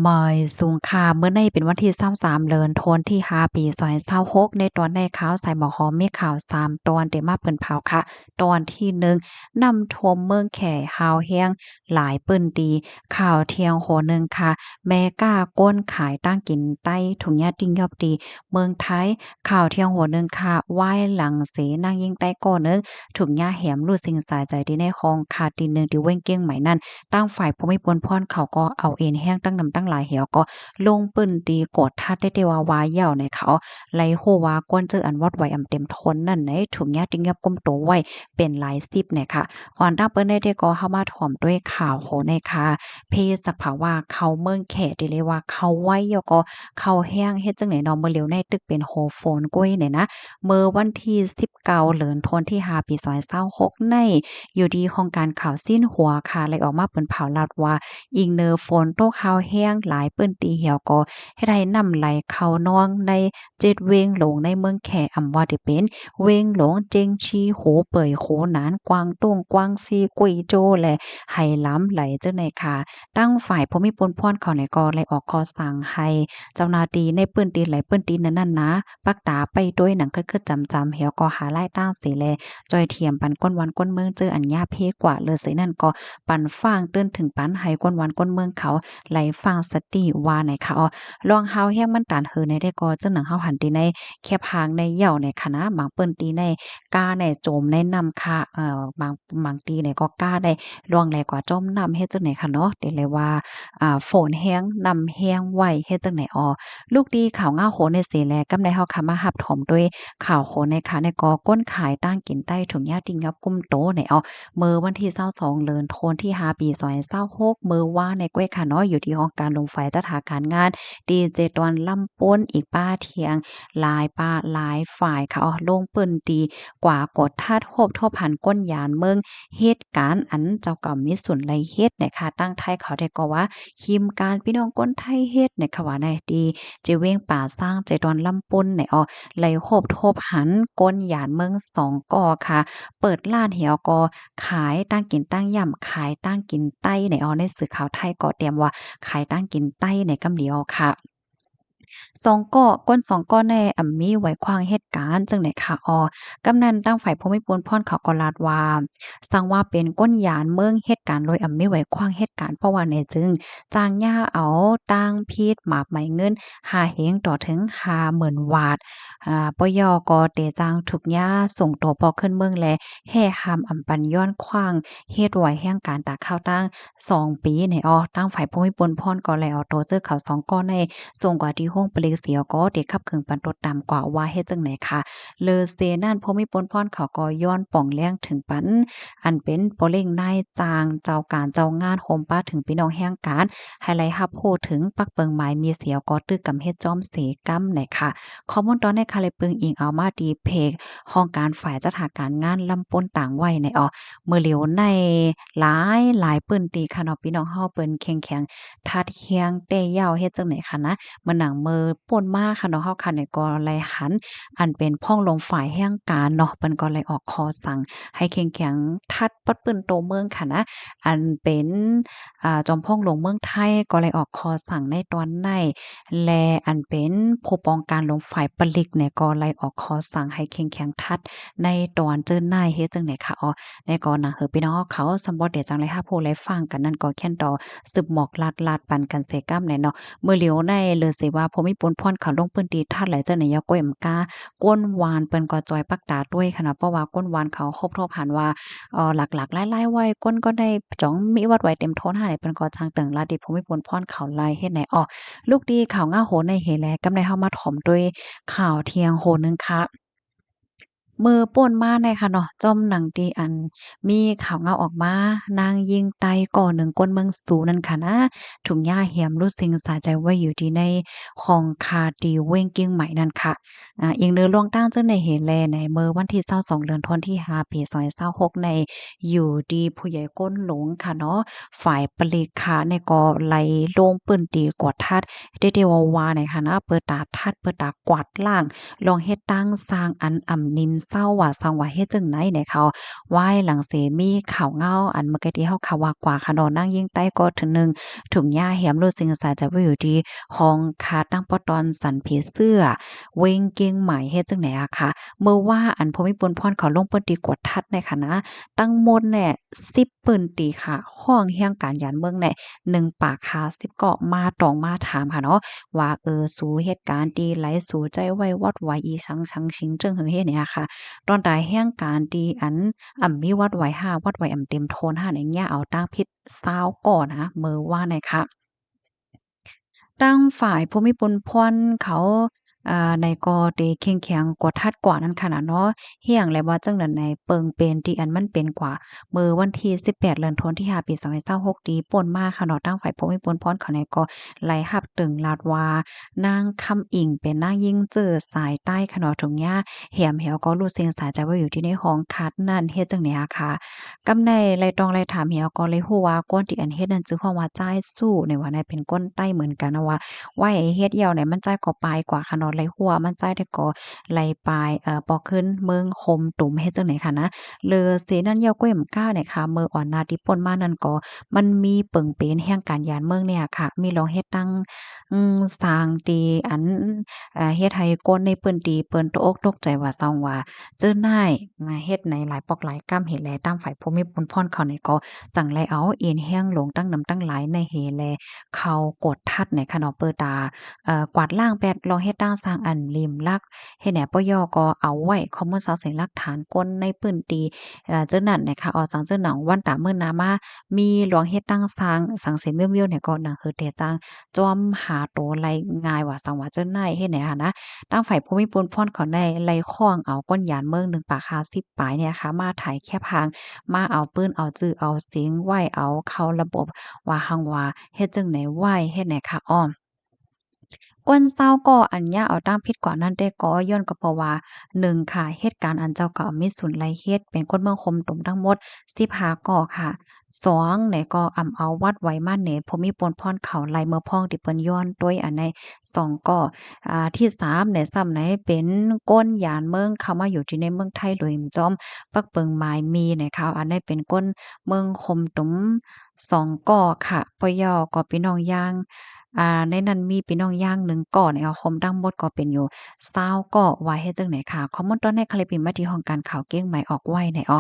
มอยสูงค่าเมื่อในเป็นวันที่23เดือนธันวาที่5ปี2026ในตอนในข่าวสายหมอหอมมีข่าว3ตอนได้มาเปิ้นเผาค่ะตอนที่1น้ำท่วมเมืองแข่ฮาวแฮงหลายเปิ้นดีข่าวเที่ยงโหนึงค่ะแม่ก้าก้นขายตั้งกินใต้ถุงยาติ้งยอบดีเมืองไทยข่าวเที่ยงโหนึงค่ะไหว้หลังเสนางยิ่งใต้ก่อนึงถุงยาแหมรู้สิ่งสายใจที่ในห้องคาตีนึงที่เว้งเก้งใหม่นั้นตั้งฝ่ายภูมิพลพรเขาก็เอาเอ็นแห้งตั้งนำตั้งหลายเหี่ยวก็ลงปื้นตีกดทัดได้ว่าวาเหย่าในเขาไล่โฮว่ากวนเจออันวอดไว้อำเต็มทนนั่นไหนถุงยาติงยับก้มโตไว้เป็นหลาย10เนี่ยค่ะก่อนตั้งเปิ้นได้ก็เข้ามาถ่อมด้วยข่าวโหในค่ะเพศภาวะเขาเมืองแขที่เลยว่าเขาไว้ยก็เขาแห้งเฮ็ดจังไหนเนาะเมื่อเร็วในตึกเป็นโฮโฟนก้วยเนี่ยนะเมื่อวันที่19เดือนธันวาที่5ปี2026ในอยู่ดีของการข่าวสิ้นหัวค่ะเลยออกมาเปิ้นเผาลาดว่าอิงเนอฝนตกฮาวแห้งหลายเปิ้นตีเหี่ยวก็เฮ็ดให้น้ำไหลเข้านองใน7เวงหลงในเมืองแขอำว่าได้เป็นเวงหลงเจงชีโหเป่ยโขหนานกวางตุ้งกวางซีกุยโจและไหหลำไหลจังได๋ค่ะตั้งฝ่ายภูมิพลพรเขาเนี่ยก็เลยออกคอสั่งให้เจ้าหน้าที่ในปื้นตีนไหลปื้นตีนนั้นๆนะปักตาไปด้วยหนังคึดๆจำๆเหี่ยวก็หาลายตั้งสิแลจอยเทียมปันก้นวันก้นเมืองเจออันยาเพกว่าเลยสินั่นก็ปันฟ้างตื้นถึงปันให้ก้นวันก้นเมืองเขาไหลฟังสติว่าไหนค่ะลองเฮาแฮงมันตานเฮือในได้ก็จังหนังเฮาหันตีในแคบหางในเหย่าในคณะบางเปิ้นตีในกาในโจมในนำค่ะบางตีในก็กาได้ล่วงแลกว่าจมน้ำเฮ็ดจังไหนค่ะเนาะได้เลยว่าฝนแห้งน้ำแห้งไว้เฮ็ดจังไหนลูกดีข่าวง่าโหในเสแลกำได้เฮาค่ะมารับถมด้วยข่าวโหในค่ะในก็ก้นขายตั้งกินใต้ถุงหญ้าติงยับกุมโตในมื้อวันที่22เดือนธันวาที่5ปี2026มื้อว่าในก้วยค่ะเนาะอยู่ที่ห้องการลงไฟจัดหาการงานดีเจตอนลำป้นอีกป้าเทียงหลายป้าหลายฝ่ายค่ะลงปืนตีกว่ากดทัดโฮบทบหันก้นยานเมืองเหตุการณ์อันเจ้าก็มีส่วนไรเฮ็ดเนี่ยค่ะตั้งไทยเขาได้ก็ว่าคิมการพี่น้องคนไทยเฮ็ดเนี่ยค่ะว่าในดีเจเว้งป่าสร้างใจดอนลำปุ้นเนี่ยไหลโฮบทบหันก้นยานเมือง2ก่อค่ะเปิดร้านเหี่ยวก็ขายตั้งกินตั้งย่ำขายตั้งกินไต้ในในสื่อข่าวไทยก็เตรียมว่าขายตั้งกินไต้ในกำเดียวค่ะ สองก้อก้นสองก้อแน่มีไว้ขวางเหตุการณ์จังได๋ค่ะกำนันตั้งฝ่ายภูมิพลพรเขาก็ลาดว่าสั่งว่าเป็นก้นยานเมืองเหตุการณ์โดยมีไว้ขวางเหตุการณ์เพราะว่าแน่จึงจ้างย่าเอาตังพีดหมากไหมเงิน5เฮงต่อถึง50,000วาทปยก็เตจ้างทุกย่าส่งตัวปอขึ้นเมืองแลแห่หามอำปันย้อนขวางเฮ็ดไว้แห่งการตากข้าวตั้ง2 ปีในตั้งฝ่ายภูมิพลพรก็แล้วเอาตัวเจอเขา2ก้อในส่งกว่าที่ห้องปลีเสียก็เด็กขับเครื่องปันรถตามกว่าว่าเฮ็ดจังไหนค่ะเลอเซนั่นพอมีปนพรเขาก็ย้อนป่องแล้งถึงปันอันเป็นโปเล่งนายจางเจ้าการเจ้างานโฮมป้าถึงพี่น้องแห่งการให้ไลรับโพถึงปักเปิงหมายมีเสียวก็ตึกกำเฮ็ดจอมเสกำไหนค่ะข้อมูลตอนในคาเลยปึงอิงเอามาดีเพกห้องการฝ่ายจัดหาการงานลำปนต่างไว้ในเมื่อเหลียวในหลายปื้นตีค่ะเนาะพี่น้องเฮาเปิ้นเข้งแข็งทัดเคียงเตยาวเฮ็ดจังไหนค่ะนะ มันหนังมือป่นมากค่ะเนาะเฮาคันเนี่ยก็เลยหันอันเป็นพ่องลมฝ่ายแห่งการเนาะเปิ้นก็เลยออกคอสั่งให้เข้มแข็งทัดปัดปืนโตเมืองค่ะนะอันเป็นจอมพ่องหลวงเมืองไทยก็เลยออกคอสั่งในตอนในและอันเป็นผู้ป้องกันลมฝ่ายปลิกเนี่ยก็เลยออกคอสั่งให้เข้มแข็งทัดในตอนเจอหน้ายเฮ็ดจังได๋ค่ะในก็หนังเฮอพี่น้องเขาสำบ่ได้จังเลยค่ะผู้ใดฟังกันนั่นก็แค่นต่อสืบหมอกลาดปันกันเสกำแหน่เนาะ เมื่อเหลียวในเลยสิว่าพอมีปนพรเขาลงพื้นที่ท่าไหลเจ้าไหนยาก้อยมกาก้นวานเปิ้นก็จอยปักตาด้วยค่ะนะเพราะว่าก้นวานเขาครบทบหันว่าหลักๆหลายๆไว้ก้นก็ได้จ้องมีวัดไว้เต็มโทนหาได้เปิ้นก็ช่างเติงลาดิภูมิพลพรเขาลายเฮ็ดไหนลูกดีข่าวง่าโหในเฮแลกำได้เฮามาถ่อมด้วยข่าวเที่ยงโหนึงค่ะ มือป่นมาในค่ะเนาะจ้อมหนังตีอันมีข่าวเงาออกมานางยิงไตก่อหนึ่งก้นเมืองสูนั่นค่ะนะถุงหญ้าเหี่ยมรู้สิงสาใจไว้อยู่ที่ในห้องคาตีเว้งเกียงใหม่นั่นค่ะอีกเนื้อลวงตั้งจึงในเหตุแลในเมื่อวันที่22เดือนธันวาที่5ปี2026ในอยู่ดีผู้ใหญ่ก้นหลงค่ะเนาะฝ่ายปลีกขาในก็ไหลลงปืนตีกวาดทัดเดๆวาๆในค่ะนะเปิดตาทัดเปิดตากวาดล่าง ลองเฮ็ดตั้งสร้างอันอ่ำนิม เศร้าว่าสังว่าเฮ็ดจังไหนเนี่ยเขาไหว้หลังเสมีข่าวเงาอันเมื่อกี้ที่เฮาข่าวว่ากว่าค่ะเนาะนั่งยิ่งใต้ก็ถึงหนึ่งถุงหญ้าแหมรู้สึกสาจะไว้อยู่ที่ห้องคาตั้งปอตอนสันผีเสื้อเวงเกียงใหม่เฮ็ดจังไหนอะค่ะเมื่อว่าอันภูมิพลพรเขาลงเปิ้นตีกวดทัดในค่ะนะตั้งหมดเนี่ย10ปืนตีค่ะห้องเฮียงการยานเมืองเนี่ย1ปากคา10เกาะมาตองมาถามค่ะเนาะว่าสู่เหตุการณ์ที่ไหลสู่ใจไว้วอดไหวอีสังชังชิงเจิ้งเฮิงเฮ็ดเนี่ยค่ะตอนใดแห่งการที่อันมีวัดไหว5วัดไหวเต็มโทน5ในเนี่ยเอาตั้งพิษซาวก่อนนะมื้อว่าไหนคะ ตั้งฝ่ายภูมิพลพรเขาในก็ได้เข้มแข็งกว่าทัดกว่านั้นขนาดเนาะเฮียงเลยว่าจังนั้นในเปิงเป็นที่อันมันเป็นกว่ามื้อวันที่18เดือนธันวาคมที่5ปี2026ดีป่นมาค่ะเนาะตั้งฝ่ายภูมิพลพรเขาในก็ไล่รับตึงลาดว่านางคำอิงเป็นนางยิ่งเจอสายใต้ค่ะเนาะตรงเนี้ยแหมแหวก็รู้เสียงสายใจว่าอยู่ที่ในห้องคัดนั่นเฮ็ดจังได๋อะค่ะกำในไล่ตองไล่ถามแหวก็เลยฮู้ว่าก้นที่อันเฮ็ดนั้นจื้อฮ้องว่าจ่ายสู้ในว่าในเป็นก้นใต้เหมือนกันนะว่า ว่าไอ้เฮ็ดเหี่ยวเนี่ยมันจ่ายก็ปลายกว่าค่ะเนาะไหลหัวมันจ่ายได้ก็ไหลปลายปอขึ้นเมืองคมตุ่มเฮ็ดจังได๋ค่ะนะเลอเสนันยาวก้วยมก้าเนี่ยค่ะเมืออ่อนนาที่ป่นมานั่นก็มันมีเปิ่งเป็นแห่งการยานเมืองเนี่ยค่ะมีลองเฮ็ดตั้งสร้างตีอันเฮ็ดให้คนในพื้นที่เปิ้นตกอกตกใจว่าซ่องว่าเจิ้นนายเฮ็ดในหลายปอกหลายกำเฮ็ดแลตามฝ่ายภูมิพลพรเขานี่ก็จังไลเอาเอ็นแห้งลงตั้งนำตั้งหลายในเฮแลเขากดทัดในคะเนาะเปิดตากวาดล้างแปดลองเฮ็ดตั้งสร้างอันริมลักเฮ็ดแหนปยก็เอาไว้ข้อมูลสาวเสียงหลักฐานคนในพื้นที่เจ้านั่นนะคะออสังเจ้าหนองวันตามื้อนามามีหลวงเฮ็ดตั้งสร้างสังเสียเมียวๆเนี่ยก็หนังคือเตจังจอมหาโตไลง่ายว่าสังว่าเจ้านายเฮ็ดไหนหันนะตั้งฝ่ายภูมิพลพรเขาได้ไล่ข้องเอาก้นยานเมือง1ปากคา10ปลายเนี่ยค่ะมาไถแคบหางมาเอาปืนเอาจื้อเอาเสียงไหว้เอาเข้าระบบว่าหังว่าเฮ็ดจังไหนไหว้เฮ็ดไหนค่ะอ้อ กวนเศร้าก็อันเนี้ยเอาตั้งผิดกว่านั้นได้ก็ย้อนก็เพราะว่า1ค่ะเหตุการณ์อันเจ้าก็มีส่วนไรเฮ็ดเป็นคนเมืองคมตุมทั้งหมด15ก่อค่ะ2ไหนก็เอาวัดไว้มาเหนภูมิพลพรเขาไล่เมือพ้องที่เปิ้นย้อนด้วยอันใน2ก็ที่3ไหนซ้ำไหนเป็นก้นยานเมืองเข้ามาอยู่ที่ในเมืองไทยโดยจอมปักเปิงหมายมีไหนคะอันนี้เป็นก้นเมืองคมตุม2ก่อค่ะปยก็พี่น้องย่าง ในนั้นมีพี่น้องอย่างหนึ่งก่อเนี่ยคมทั้งหมดก็เป็นอยู่20ก่อว่าเฮ็ดจั่งใดค่ะคอมเมนต์ตอนในคลิปพิมพ์มาที่ห้องการข่าวเก้งใหม่ออกไว้ในอ้อ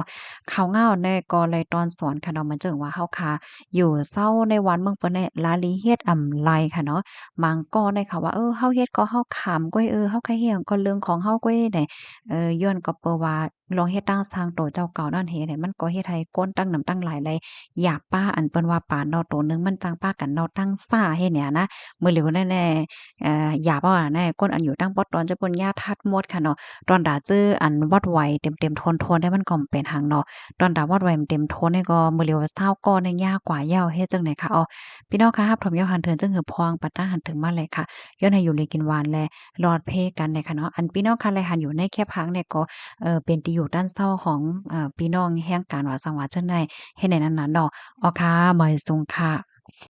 ข่าวเงาในก็เลยตอนสอนค่ะเนาะมันจึงว่าเฮาค่ะอยู่เซาในวันเมืองเปิ้นเนี่ยลาลีเฮ็ดไรค่ะเนาะบางก็ได้ค่ะว่าเฮาเฮ็ดก็เฮาขำก้อยเฮาแค่เฮียงก็เรื่องของเฮาก้อยได้ย้อนก็เปิ้นว่าลองเฮ็ดตั้งสร้างโตเจ้าเก่านั่นเฮ็ดให้มันก็เฮ็ดให้คนตั้งน้ำตั้งหลายเลยอยากป้าอันเปิ้นว่าปานเนาะโตหนึงมันจังป้ากันเนาะตั้งซ่าเฮ็ดเนี่ยนะ มือเหลียวแน่ๆหยาบว่าแน่ก้นอันอยู่ตั้งปอดตอนจะปนหญ้าทัดหมดค่ะเนาะตอนดาจื้ออันวัดไหวเต็มๆโทนๆได้มันก็เป็นหังเนาะตอนดาวัดไหวเต็มโทนนี่ก็มือเหลียวเศร้าก่อในยากกว่าเหย้าเฮ็ดจังได๋ค่ะอ้อพี่น้องคะรับถมยอหันเทินจึงหือพองปัตตาหันถึงมาเลยค่ะย้อนให้อยู่เลยกินหวานแลรอดเพกันเนี่ยค่ะเนาะอันพี่น้องคะแลหันอยู่ในแคบพังเนี่ยก็เป็นที่อยู่ด้านเศร้าของพี่น้องแห่งการว่าสังวาจังได๋เฮ็ดในนั้นๆเนาะอ๋อค่ะหมายสุงค่ะ